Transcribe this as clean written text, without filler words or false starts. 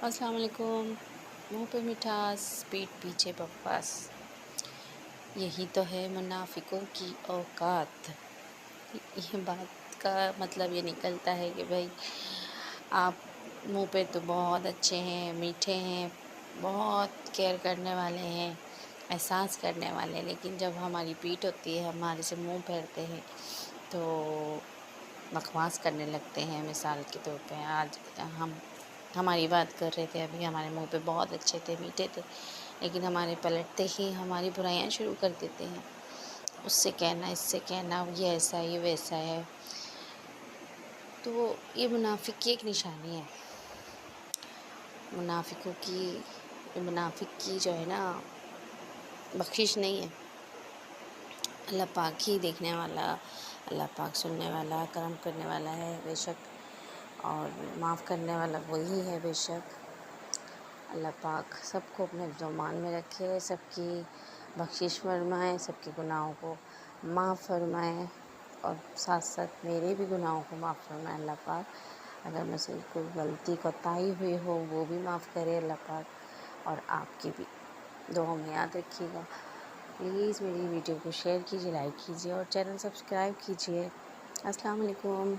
السلام علیکم۔ منہ پہ مٹھاس پیٹھ پیچھے بکواس، یہی تو ہے منافقوں کی اوقات۔ یہ بات کا مطلب یہ نکلتا ہے کہ بھائی آپ منہ پہ تو بہت اچھے ہیں، میٹھے ہیں، بہت کیئر کرنے والے ہیں، احساس کرنے والے ہیں، لیکن جب ہماری پیٹھ ہوتی ہے، ہمارے سے منہ پھیرتے ہیں تو بکواس کرنے لگتے ہیں۔ مثال کے طور پہ آج ہماری بات کر رہے تھے، ابھی ہمارے منہ پہ بہت اچھے تھے، میٹھے تھے، لیکن ہمارے پلٹتے ہی ہماری برائیاں شروع کر دیتے ہیں۔ اس سے کہنا، اس سے کہنا، یہ ایسا ہے، یہ ویسا ہے، تو یہ منافق کی ایک نشانی ہے۔ منافق کی جو ہے نا بخشش نہیں ہے۔ اللہ پاک ہی دیکھنے والا، اللہ پاک سننے والا، کرم کرنے والا ہے بے شک، اور معاف کرنے والا وہی ہے بے شک۔ اللہ پاک سب کو اپنے حفظ و امان میں رکھے، سب کی بخشش فرمائے، سب کے گناہوں کو معاف فرمائے، اور ساتھ ساتھ میرے بھی گناہوں کو معاف فرمائے اللہ پاک۔ اگر مجھ سے کوئی غلطی کوتاہی ہوئی ہو وہ بھی معاف کرے اللہ پاک، اور آپ کی بھی دعاؤں میں یاد رکھیے گا۔ پلیز میری ویڈیو کو شیئر کیجیے، لائک کیجیے، اور چینل سبسکرائب کیجیے۔ السلام علیکم۔